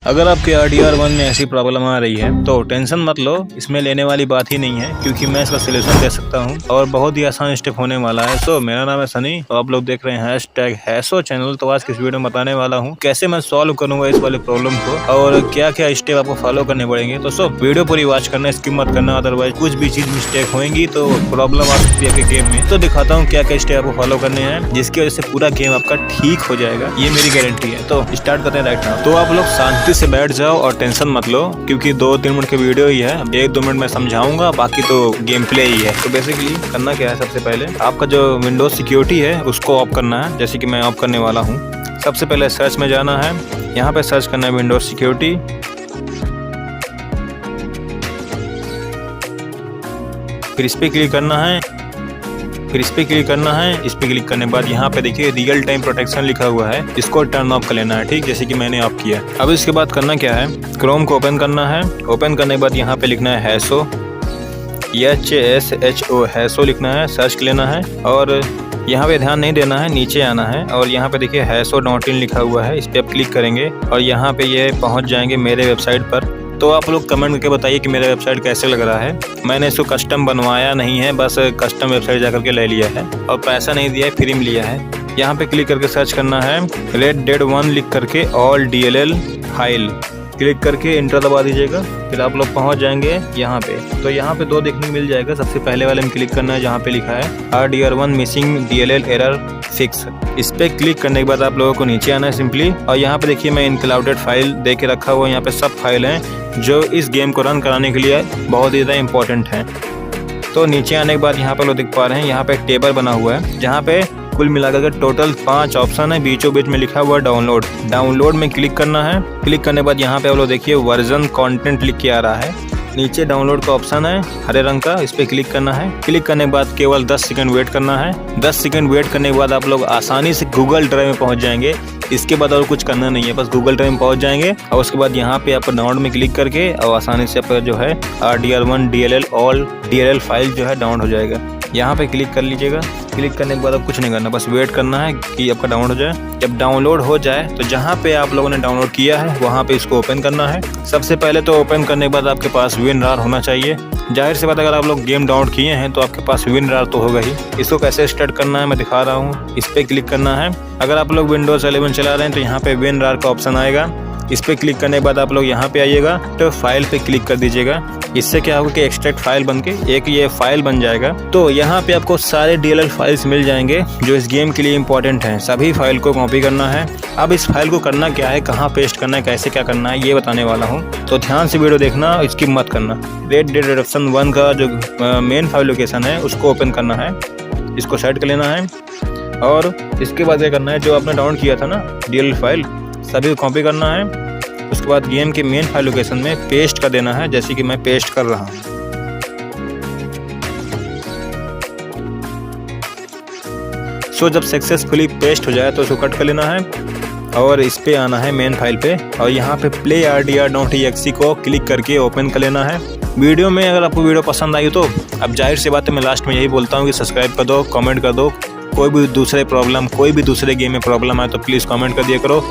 अगर आपके RDR1 में ऐसी प्रॉब्लम आ रही है तो टेंशन मत लो, इसमें लेने वाली बात ही नहीं है, क्योंकि मैं इसका सोल्यूशन दे सकता हूं और बहुत ही आसान स्टेप होने वाला है। सो मेरा नाम है सनी, तो आप लोग देख रहे हैं #हैसो चैनल। तो आज की इस वीडियो में बताने वाला हूं कैसे मैं सॉल्व करूंगा इस वाले प्रॉब्लम को और क्या क्या स्टेप आपको फॉलो करने पड़ेंगे। तो सो वीडियो पूरी वॉच करना, स्किप मत करना, अदरवाइज कुछ भी चीज मिस्टेक होंगी तो प्रॉब्लम आ सकती है आपके गेम में। तो दिखाता हूँ क्या क्या स्टेप आपको फॉलो करने हैं, जिसकी वजह से पूरा गेम आपका ठीक हो जाएगा, ये मेरी गारंटी है। तो स्टार्ट करते हैं राइट नाउ। तो आप लोग शांति से बैठ जाओ और टेंशन मत लो, क्योंकि 2-3 मिनट की वीडियो ही है। 1-2 मिनट में समझाऊंगा, बाकी तो गेम प्ले ही है। तो बेसिकली करना क्या है, सबसे पहले आपका जो विंडोज सिक्योरिटी है उसको ऑफ करना है, जैसे कि मैं ऑफ करने वाला हूँ। सबसे पहले सर्च में जाना है, यहाँ पे सर्च करना है विंडोज सिक्योरिटी। फिर इस पे क्लिक करना है, इस पे क्लिक करने के बाद यहाँ पे देखिए रियल टाइम प्रोटेक्शन लिखा हुआ है, इसको टर्न ऑफ कर लेना है, ठीक, जैसे कि मैंने ऑफ किया। अब इसके बाद करना क्या है, क्रोम को ओपन करना है। ओपन करने के बाद यहाँ पे लिखना है हैसो, HSHO हैसो लिखना है, सर्च कर लेना है और यहाँ पे ध्यान नहीं देना है, नीचे आना है और यहाँ पे देखिए हैसो.in लिखा हुआ है, इस पे आप क्लिक करेंगे और यहाँ पे ये पहुँच जाएंगे मेरे वेबसाइट पर। तो आप लोग कमेंट करके बताइए कि मेरा वेबसाइट कैसे लग रहा है। मैंने इसको कस्टम बनवाया नहीं है, बस कस्टम वेबसाइट जाकर के ले लिया है और पैसा नहीं दिया है, फ्री में लिया है। यहाँ पे क्लिक करके सर्च करना है Red1 लिख करके ऑल DLL फाइल, क्लिक करके इंटर दबा दीजिएगा। फिर आप लोग पहुंच जाएंगे यहाँ पे। तो यहाँ पे 2 देखने को मिल जाएगा। सबसे पहले वाले में क्लिक करना है जहाँ पे लिखा है RDR1 missing DLL error fix. इस पे क्लिक करने के बाद आप लोगों को नीचे आना है सिंपली, और यहाँ पे देखिए मैं इनक्लाउडेड फाइल दे के रखा हुआ है। यहाँ पे सब फाइल हैं जो इस गेम को रन कराने के लिए बहुत ही ज़्यादा इंपॉर्टेंट हैं। तो नीचे आने के बाद यहाँ पे लोग देख पा रहे हैं, यहाँ पे एक टेबल बना हुआ है जहाँ पे कुल मिलाकर के टोटल 5 ऑप्शन है। बीचों बीच में लिखा हुआ है डाउनलोड में क्लिक करना है। क्लिक करने के बाद यहाँ पे आप लोग देखिए वर्जन कंटेंट लिख के आ रहा है। नीचे डाउनलोड का ऑप्शन है हरे रंग का, इस पे क्लिक करना है। क्लिक करने के बाद केवल 10 सेकंड वेट करना है। 10 सेकंड वेट करने के बाद आप लोग आसानी से गूगल ड्राइव में पहुंच जाएंगे। इसके बाद और कुछ करना नहीं है, बस गूगल ड्राइव में पहुंच जाएंगे और उसके बाद यहाँ पे आप डाउनलोड में क्लिक करके और आसानी से आपका जो है RDR1 DLL all DLL file जो है डाउनलोड हो जाएगा। यहाँ पे क्लिक कर लीजिएगा। क्लिक करने के बाद अब कुछ नहीं करना, बस वेट करना है कि आपका डाउनलोड हो जाए। जब डाउनलोड हो जाए तो जहाँ पे आप लोगों ने डाउनलोड किया है वहाँ पे इसको ओपन करना है। सबसे पहले तो ओपन करने के बाद आपके पास WinRAR होना चाहिए। जाहिर सी बात, अगर आप लोग गेम डाउनलोड किए हैं तो आपके पास WinRAR तो होगा ही। इसको कैसे स्टार्ट करना है मैं दिखा रहा हूँ। इस पे क्लिक करना है। अगर आप लोग Windows 11 चला रहे हैं तो यहाँ पे WinRAR का ऑप्शन आएगा। इस पे क्लिक करने के बाद आप लोग यहाँ पे आइएगा तो फाइल पे क्लिक कर दीजिएगा। इससे क्या होगा कि एक्सट्रैक्ट फाइल बनके एक ये फाइल बन जाएगा। तो यहाँ पे आपको सारे DLL फाइल्स मिल जाएंगे जो इस गेम के लिए इंपॉर्टेंट हैं। सभी फाइल को कॉपी करना है। अब इस फाइल को करना क्या है, कहाँ पेस्ट करना है, कैसे क्या करना है, ये बताने वाला हूँ। तो ध्यान से वीडियो देखना, स्किप मत करना। Red Dead Redemption 1 का जो मेन फाइल लोकेशन है उसको ओपन करना है, इसको सेट कर लेना है और इसके बाद क्या करना है, जो आपने डाउनलोड किया था ना DLL फाइल, सभी को कॉपी करना है। उसके बाद गेम के मेन फाइल लोकेशन में पेस्ट कर देना है, जैसे कि मैं पेस्ट कर रहा हूँ। सो जब सक्सेसफुली पेस्ट हो जाए तो इसको कट कर लेना है और इस पे आना है मेन फाइल पे और यहाँ पे play RDR.exe को क्लिक करके ओपन कर लेना है। वीडियो में अगर आपको वीडियो पसंद आई तो अब जाहिर सी बात है, मैं लास्ट में यही बोलता हूँ कि सब्सक्राइब कर दो, कमेंट कर दो। कोई भी दूसरे गेम में प्रॉब्लम आए तो प्लीज़ कमेंट कर दिया करो,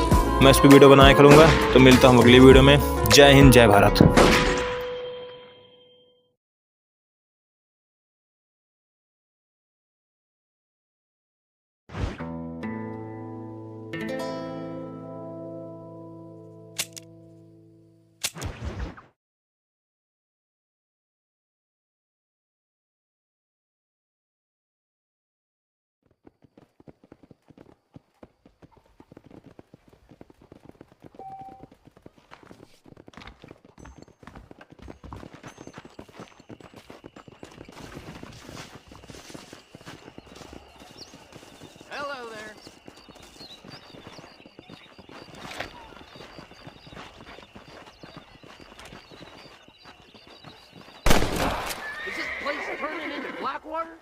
मैं इस पर वीडियो बनाया करूँगा। तो मिलता हूँ अगली वीडियो में। जय हिंद, जय Bharat. Is this place turning into Blackwater?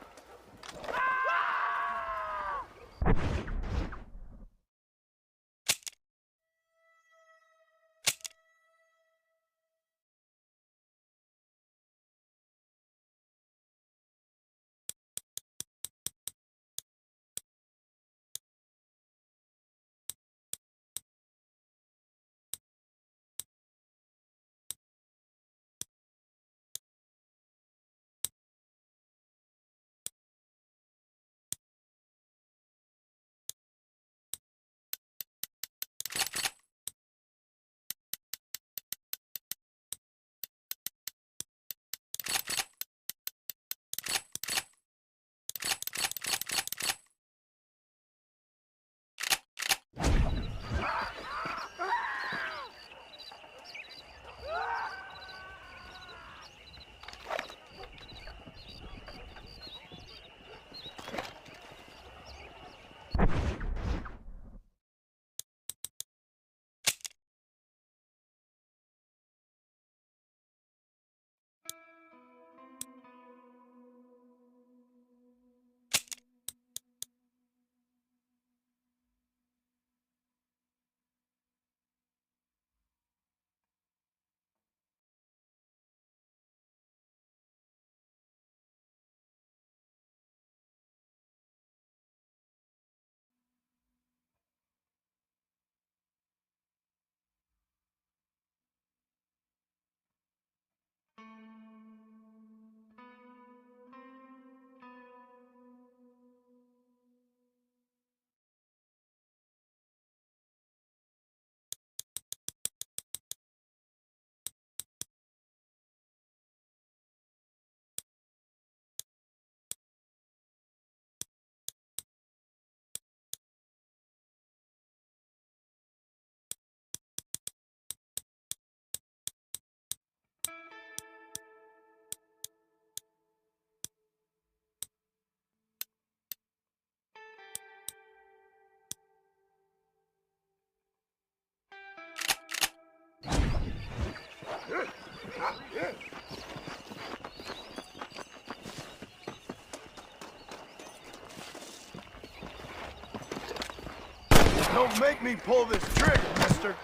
Don't make me pull this trick, mister.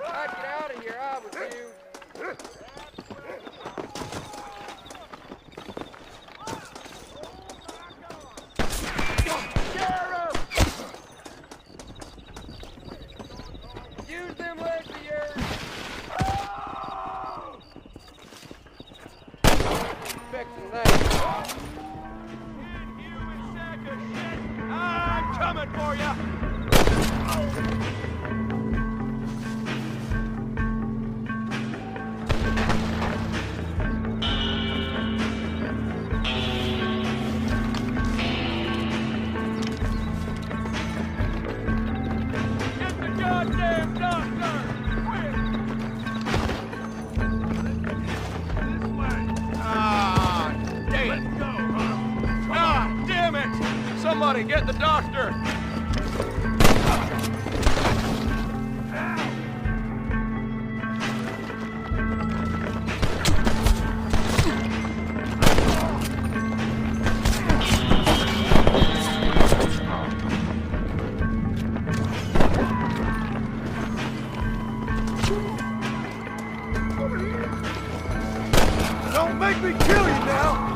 I'd get out of here, I was you. Use them legs of yours. Fixing that. Inhuman sack of shit! I'm coming for ya! Get the goddamn doctor! Quick! This way! Ah, damn! Let's go, huh? Ah, damn it! Somebody get the doctor! Don't make me kill you now!